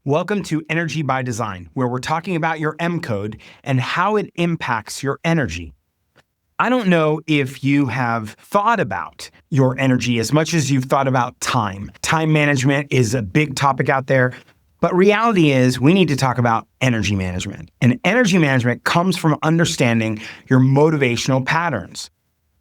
Welcome to Energy by Design, where we're talking about your M code and how it impacts your energy. I don't know if you have thought about your energy as much as you've thought about time. Time management is a big topic out there, but reality is we need to talk about energy management. And energy management comes from understanding your motivational patterns.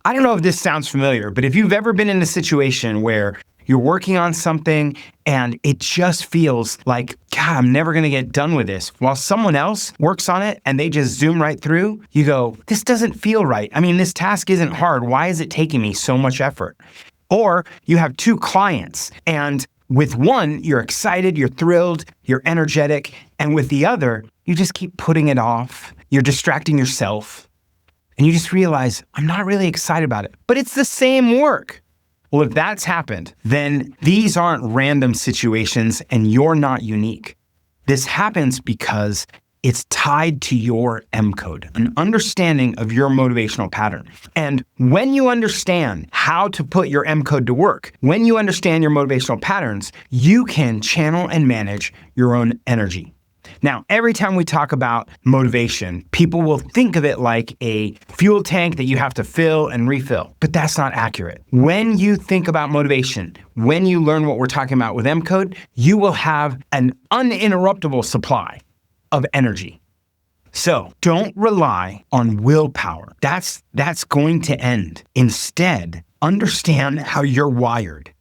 I don't know if this sounds familiar, but if you've ever been in a situation where you're working on something and it just feels like, God, I'm never going to get done with this. While someone else works on it and they just zoom right through, you go, this doesn't feel right. I mean, this task isn't hard. Why is it taking me so much effort? Or you have two clients and with one, you're excited, you're thrilled, you're energetic. And with the other, you just keep putting it off. You're distracting yourself. And you just realize, I'm not really excited about it, but it's the same work. Well, if that's happened, then these aren't random situations and you're not unique. This happens because it's tied to your M code, an understanding of your motivational pattern. And when you understand how to put your M code to work, when you understand your motivational patterns, you can channel and manage your own energy. Now, every time we talk about motivation, people will think of it like a fuel tank that you have to fill and refill, but that's not accurate. When you think about motivation, when you learn what we're talking about with M code, you will have an uninterruptible supply of energy. So don't rely on willpower. That's going to end. Instead, understand how you're wired,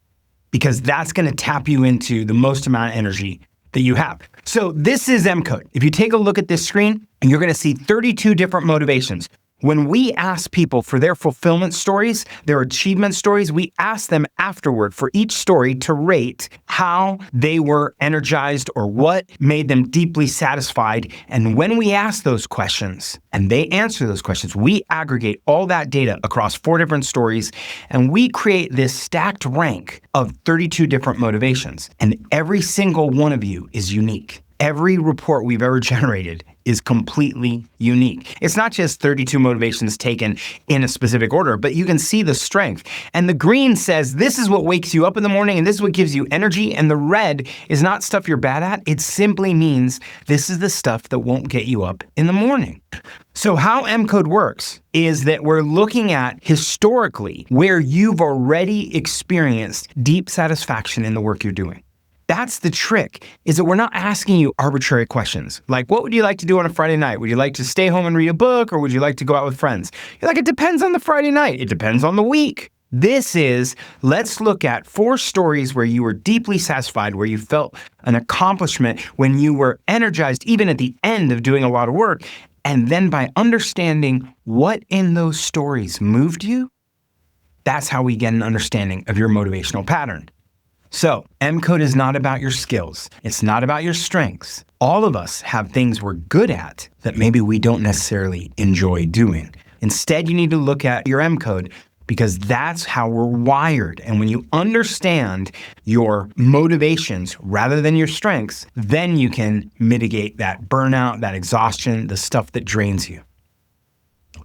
because that's going to tap you into the most amount of energy that you have. So this is M code. If you take a look at this screen, and you're going to see 32 different motivations. When we ask people for their fulfillment stories, their achievement stories, we ask them afterward for each story to rate how they were energized or what made them deeply satisfied. And when we ask those questions and they answer those questions, we aggregate all that data across 4 different stories and we create this stacked rank of 32 different motivations. And every single one of you is unique. Every report we've ever generated is completely unique. It's not just 32 motivations taken in a specific order, but you can see the strength. And the green says this is what wakes you up in the morning and this is what gives you energy. And the red is not stuff you're bad at. It simply means this is the stuff that won't get you up in the morning. So how M code works is that we're looking at historically where you've already experienced deep satisfaction in the work you're doing. That's the trick, is that we're not asking you arbitrary questions. Like, what would you like to do on a Friday night? Would you like to stay home and read a book, or would you like to go out with friends? You're like, it depends on the Friday night. It depends on the week. This is, let's look at 4 stories where you were deeply satisfied, where you felt an accomplishment, when you were energized, even at the end of doing a lot of work. And then by understanding what in those stories moved you, that's how we get an understanding of your motivational pattern. So, M code is not about your skills. It's not about your strengths. All of us have things we're good at that maybe we don't necessarily enjoy doing. Instead, you need to look at your M code because that's how we're wired. And when you understand your motivations rather than your strengths, then you can mitigate that burnout, that exhaustion, the stuff that drains you.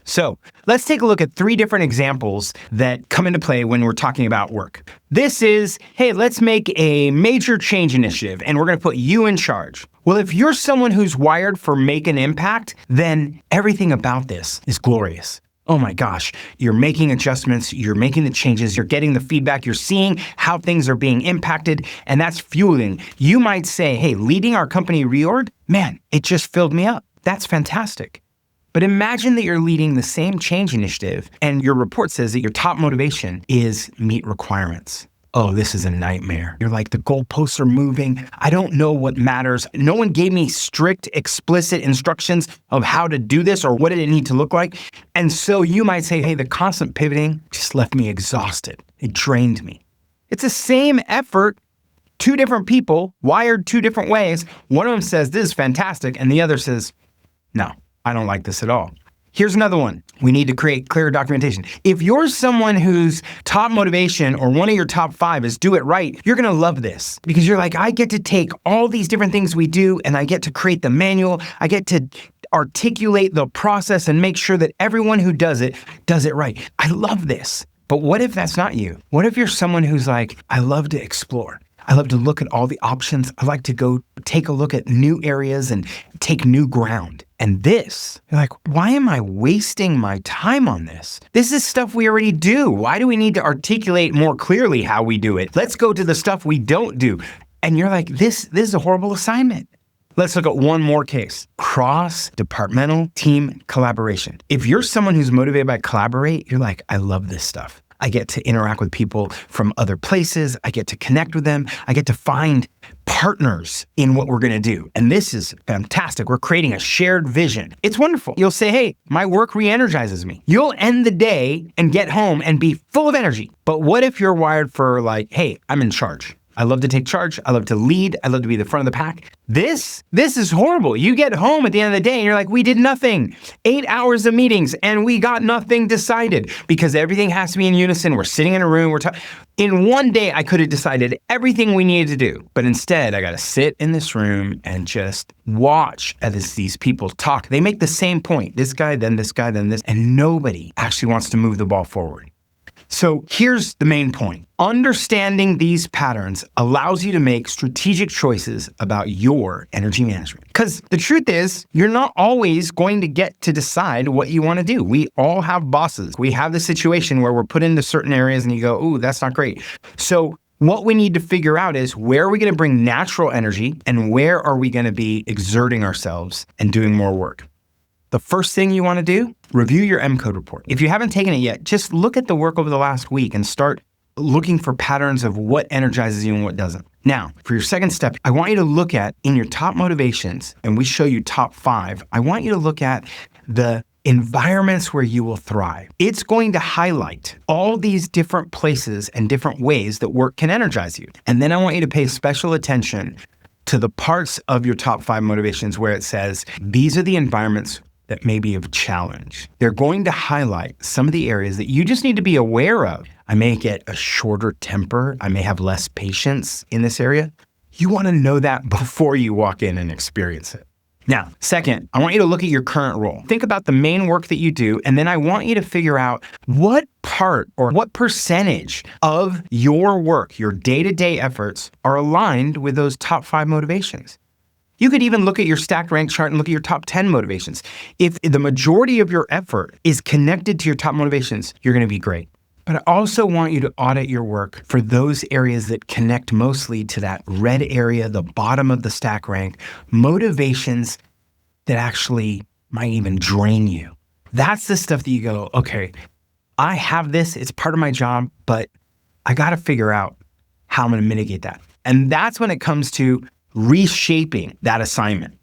So let's take a look at 3 different examples that come into play when we're talking about work. This is, hey, let's make a major change initiative and we're going to put you in charge. Well, if you're someone who's wired for make an impact, then everything about this is glorious. Oh my gosh, you're making adjustments, you're making the changes, you're getting the feedback, you're seeing how things are being impacted, and that's fueling. You might say, hey, leading our company reorg, man, it just filled me up. That's fantastic. But imagine that you're leading the same change initiative and your report says that your top motivation is meet requirements. Oh, this is a nightmare. You're like, the goalposts are moving. I don't know what matters. No one gave me strict, explicit instructions of how to do this or what did it need to look like. And so you might say, hey, the constant pivoting just left me exhausted. It drained me. It's the same effort, 2 different people wired 2 different ways. One of them says, this is fantastic. And the other says, no. I don't like this at all. Here's another one. We need to create clear documentation. If you're someone whose top motivation or one of your top 5 is do it right, you're going to love this because you're like, I get to take all these different things we do and I get to create the manual. I get to articulate the process and make sure that everyone who does it right. I love this. But what if that's not you? What if you're someone who's like, I love to explore. I love to look at all the options. I like to go take a look at new areas and take new ground. And this, you're like, why am I wasting my time on this? This is stuff we already do. Why do we need to articulate more clearly how we do it? Let's go to the stuff we don't do. And you're like, this is a horrible assignment. Let's look at one more case. Cross-departmental team collaboration. If you're someone who's motivated by collaborate, you're like, I love this stuff. I get to interact with people from other places. I get to connect with them. I get to find partners in what we're going to do. And this is fantastic. We're creating a shared vision. It's wonderful. You'll say, hey, my work re-energizes me. You'll end the day and get home and be full of energy. But what if you're wired for like, hey, I'm in charge. I love to take charge. I love to lead. I love to be the front of the pack. This is horrible. You get home at the end of the day and you're like, we did nothing. 8 hours of meetings and we got nothing decided because everything has to be in unison. We're sitting in a room. In one day, I could have decided everything we needed to do. But instead, I got to sit in this room and just watch as these people talk. They make the same point. This guy, then this guy, then this. And nobody actually wants to move the ball forward. So here's the main point. Understanding these patterns allows you to make strategic choices about your energy management. Because the truth is, you're not always going to get to decide what you want to do. We all have bosses. We have the situation where we're put into certain areas and you go, ooh, that's not great. So what we need to figure out is where are we going to bring natural energy and where are we going to be exerting ourselves and doing more work? The first thing you want to do, review your M-Code report. If you haven't taken it yet, just look at the work over the last week and start looking for patterns of what energizes you and what doesn't. Now, for your second step, I want you to look at in your top motivations, and we show you top 5, I want you to look at the environments where you will thrive. It's going to highlight all these different places and different ways that work can energize you. And then I want you to pay special attention to the parts of your top 5 motivations where it says, these are the environments that may be of challenge. They're going to highlight some of the areas that you just need to be aware of. I may get a shorter temper. I may have less patience in this area. You want to know that before you walk in and experience it. Now, second, I want you to look at your current role. Think about the main work that you do, and then I want you to figure out what part or what percentage of your work, your day-to-day efforts, are aligned with those top 5 motivations. You could even look at your stacked rank chart and look at your top 10 motivations. If the majority of your effort is connected to your top motivations, you're going to be great. But I also want you to audit your work for those areas that connect mostly to that red area, the bottom of the stack rank, motivations that actually might even drain you. That's the stuff that you go, okay, I have this, it's part of my job, but I got to figure out how I'm going to mitigate that. And that's when it comes to reshaping that assignment.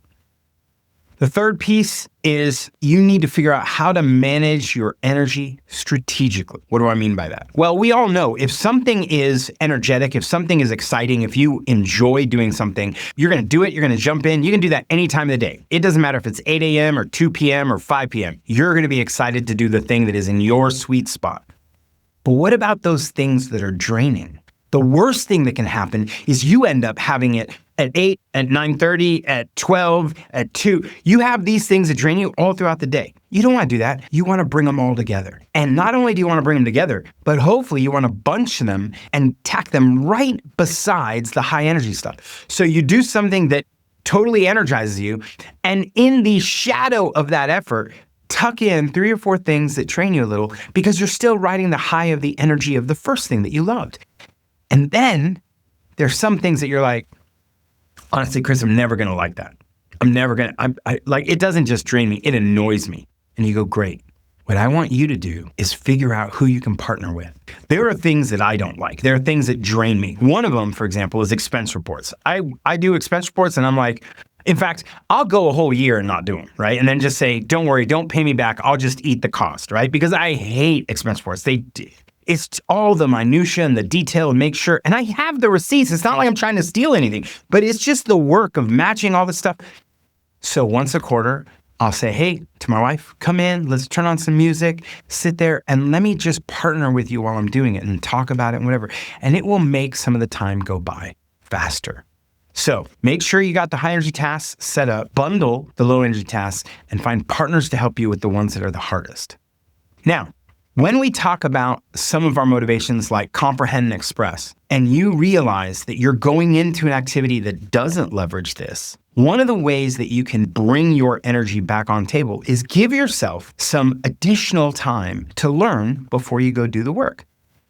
The third piece is you need to figure out how to manage your energy strategically. What do I mean by that? Well, we all know if something is energetic, if something is exciting, if you enjoy doing something, you're going to do it, you're going to jump in. You can do that any time of the day. It doesn't matter if it's 8 a.m. or 2 p.m. or 5 p.m. You're going to be excited to do the thing that is in your sweet spot. But what about those things that are draining? The worst thing that can happen is you end up having it at 8, at 9:30, at 12, at 2. You have these things that drain you all throughout the day. You don't want to do that. You want to bring them all together. And not only do you want to bring them together, but hopefully you want to bunch them and tack them right besides the high energy stuff. So you do something that totally energizes you, and in the shadow of that effort, tuck in 3 or 4 things that train you a little because you're still riding the high of the energy of the first thing that you loved. And then there's some things that you're like, honestly, Chris, I'm never going to like that. I'm never going to, like, it doesn't just drain me, it annoys me. And you go, great. What I want you to do is figure out who you can partner with. There are things that I don't like. There are things that drain me. One of them, for example, is expense reports. I do expense reports and I'm like, in fact, I'll go a whole year and not do them, right? And then just say, don't worry, don't pay me back. I'll just eat the cost, right? Because I hate expense reports. It's all the minutia and the detail and make sure, and I have the receipts. It's not like I'm trying to steal anything, but it's just the work of matching all this stuff. So once a quarter, I'll say, hey, to my wife, come in, let's turn on some music, sit there, and let me just partner with you while I'm doing it and talk about it and whatever. And it will make some of the time go by faster. So make sure you got the high energy tasks set up, bundle the low energy tasks, and find partners to help you with the ones that are the hardest. Now, When we talk about some of our motivations like comprehend and express, and you realize that you're going into an activity that doesn't leverage this, one of the ways that you can bring your energy back on table is give yourself some additional time to learn before you go do the work.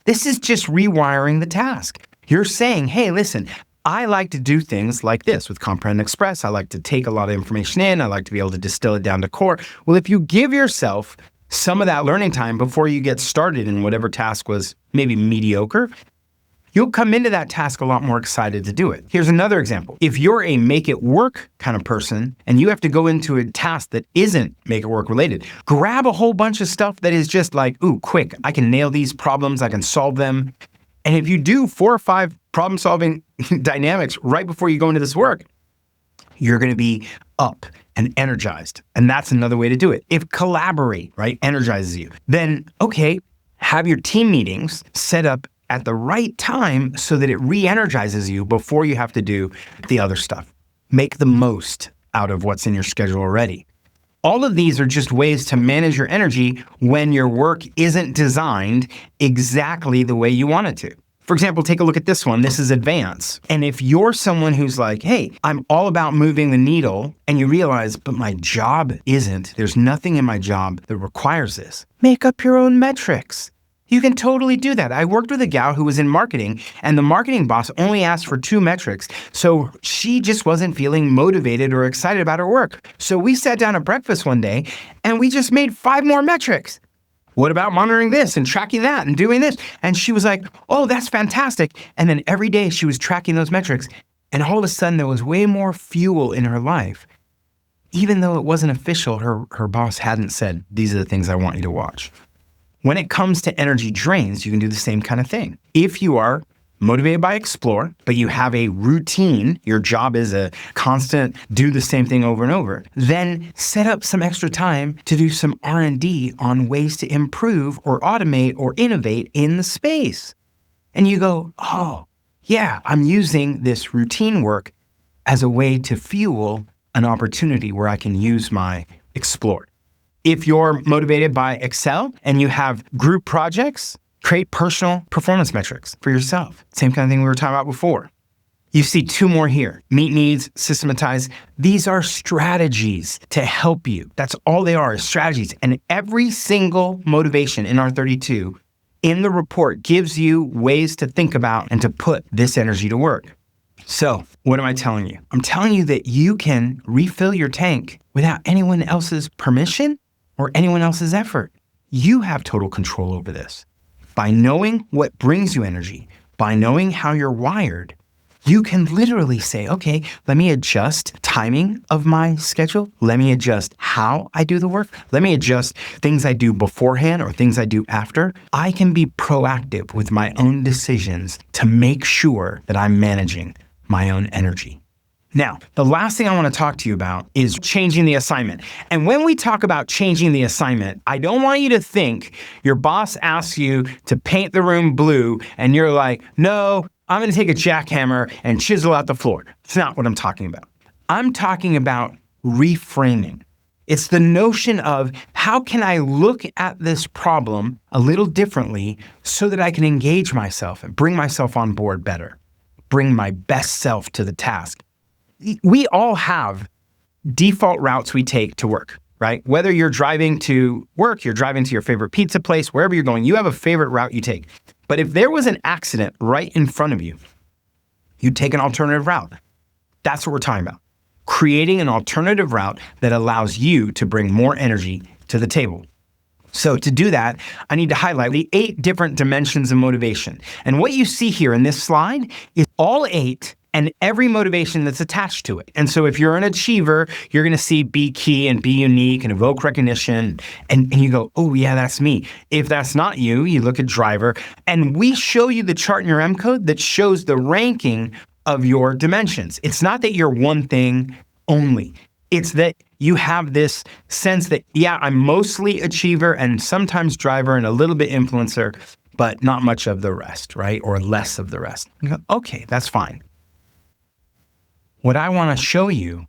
This is just rewiring the task. You're saying, hey, listen, I like to do things like this with comprehend and express. I like to take a lot of information in. I like to be able to distill it down to core. Well, if you give yourself some of that learning time before you get started in whatever task was maybe mediocre, you'll come into that task a lot more excited to do it. Here's another example. If you're a make it work kind of person and you have to go into a task that isn't make it work related, grab a whole bunch of stuff that is just like, ooh, quick, I can nail these problems, I can solve them. And if you do 4 or 5 problem solving dynamics right before you go into this work, you're going to be up and energized. And that's another way to do it. If collaborate, right, energizes you, then okay, have your team meetings set up at the right time so that it re-energizes you before you have to do the other stuff. Make the most out of what's in your schedule already. All of these are just ways to manage your energy when your work isn't designed exactly the way you want it to. For example, take a look at this one. This is advance. And if you're someone who's like, hey, I'm all about moving the needle, and you realize, but my job isn't, there's nothing in my job that requires this, make up your own metrics. You can totally do that. I worked with a gal who was in marketing, and the marketing boss only asked for 2 metrics. So she just wasn't feeling motivated or excited about her work. So we sat down at breakfast one day and we just made 5 more metrics. What about monitoring this and tracking that and doing this? And she was like, oh, that's fantastic. And then every day she was tracking those metrics. And all of a sudden there was way more fuel in her life. Even though it wasn't official, her boss hadn't said, these are the things I want you to watch. When it comes to energy drains, you can do the same kind of thing. If you are motivated by explore, but you have a routine, your job is a constant do the same thing over and over, then set up some extra time to do some R&D on ways to improve or automate or innovate in the space. And you go, oh, yeah, I'm using this routine work as a way to fuel an opportunity where I can use my explore. If you're motivated by Excel and you have group projects, create personal performance metrics for yourself. Same kind of thing we were talking about before. You see 2 more here. Meet needs, systematize. These are strategies to help you. That's all they are, is strategies. And every single motivation in our 32 in the report gives you ways to think about and to put this energy to work. So what am I telling you? I'm telling you that you can refill your tank without anyone else's permission or anyone else's effort. You have total control over this. By knowing what brings you energy, by knowing how you're wired, you can literally say, okay, let me adjust timing of my schedule. Let me adjust how I do the work. Let me adjust things I do beforehand or things I do after. I can be proactive with my own decisions to make sure that I'm managing my own energy. Now, the last thing I want to talk to you about is changing the assignment. And when we talk about changing the assignment, I don't want you to think your boss asks you to paint the room blue and you're like, no, I'm going to take a jackhammer and chisel out the floor. It's not what I'm talking about. I'm talking about reframing. It's the notion of how can I look at this problem a little differently so that I can engage myself and bring myself on board better, bring my best self to the task. We all have default routes we take to work, right? Whether you're driving to work, you're driving to your favorite pizza place, wherever you're going, you have a favorite route you take. But if there was an accident right in front of you, you'd take an alternative route. That's what we're talking about. Creating an alternative route that allows you to bring more energy to the table. So to do that, I need to highlight the 8 different dimensions of motivation. And what you see here in this slide is all 8 and every motivation that's attached to it. And so if you're an achiever, you're going to see be key and be unique and evoke recognition. And you go, oh yeah, that's me. If that's not you, you look at driver. And we show you the chart in your M code that shows the ranking of your dimensions. It's not that you're one thing only. It's that you have this sense that, yeah, I'm mostly achiever and sometimes driver and a little bit influencer, but not much of the rest, right? Or less of the rest. You go, okay, that's fine. What I want to show you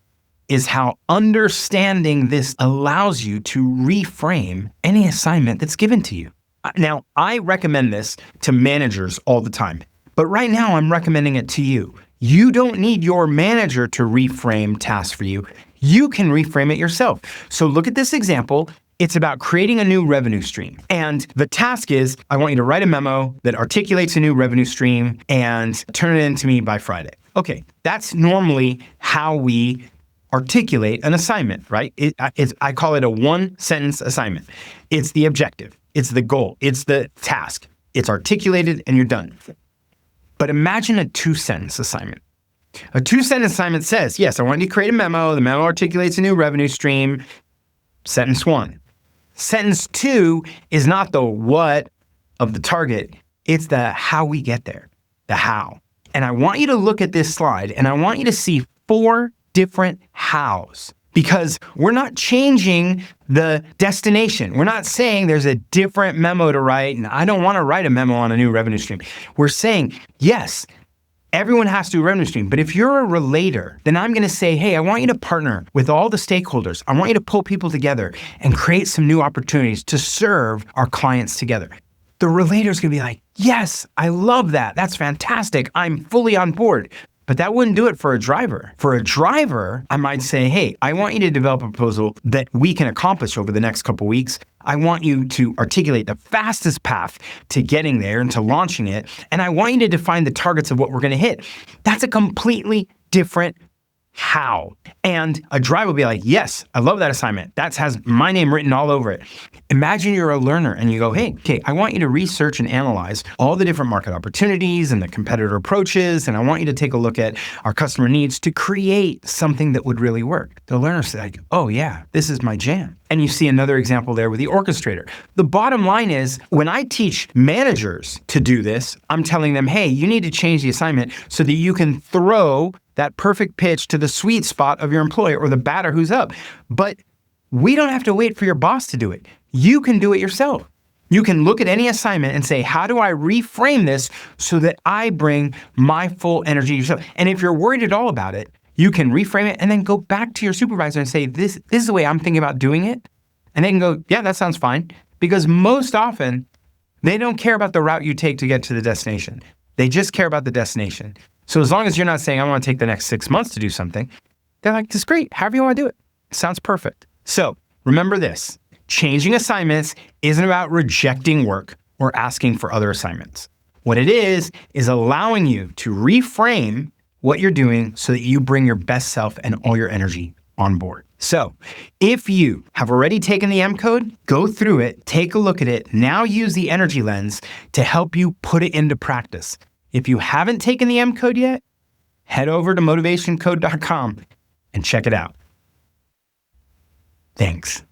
is how understanding this allows you to reframe any assignment that's given to you. Now, I recommend this to managers all the time, but right now I'm recommending it to you. You don't need your manager to reframe tasks for you. You can reframe it yourself. So look at this example. It's about creating a new revenue stream. And the task is, I want you to write a memo that articulates a new revenue stream and turn it in to me by Friday. Okay, that's normally how we articulate an assignment, right? I call it a one-sentence assignment. It's the objective. It's the goal. It's the task. It's articulated and you're done. But imagine a two-sentence assignment. A two-sentence assignment says, yes, I want you to create a memo. The memo articulates a new revenue stream. Sentence 1. Sentence 2 is not the what of the target. It's the how we get there, the how. And I want you to look at this slide and I want you to see 4 different hows. Because we're not changing the destination. We're not saying there's a different memo to write and I don't want to write a memo on a new revenue stream. We're saying, yes, everyone has to do a revenue stream. But if you're a relator, then I'm going to say, hey, I want you to partner with all the stakeholders. I want you to pull people together and create some new opportunities to serve our clients together. The relator's going to be like, yes, I love that. That's fantastic. I'm fully on board. But that wouldn't do it for a driver. For a driver, I might say, hey, I want you to develop a proposal that we can accomplish over the next couple weeks. I want you to articulate the fastest path to getting there and to launching it. And I want you to define the targets of what we're going to hit. That's a completely different how. And a driver will be like, yes, I love that assignment. That has my name written all over it. Imagine you're a learner and you go, hey, okay, I want you to research and analyze all the different market opportunities and the competitor approaches. And I want you to take a look at our customer needs to create something that would really work. The learner's like, oh yeah, this is my jam. And you see another example there with the orchestrator. The bottom line is when I teach managers to do this, I'm telling them, hey, you need to change the assignment so that you can throw that perfect pitch to the sweet spot of your employee or the batter who's up. But we don't have to wait for your boss to do it. You can do it yourself. You can look at any assignment and say, how do I reframe this so that I bring my full energy to yourself? And if you're worried at all about it, you can reframe it and then go back to your supervisor and say, this is the way I'm thinking about doing it. And they can go, yeah, that sounds fine. Because most often, they don't care about the route you take to get to the destination. They just care about the destination. So as long as you're not saying, I want to take the next 6 months to do something, they're like, that's great. However you want to do it. Sounds perfect. So remember this, changing assignments isn't about rejecting work or asking for other assignments. What it is allowing you to reframe what you're doing so that you bring your best self and all your energy on board. So if you have already taken the M code, go through it, take a look at it, now use the energy lens to help you put it into practice. If you haven't taken the M code yet, head over to motivationcode.com and check it out. Thanks.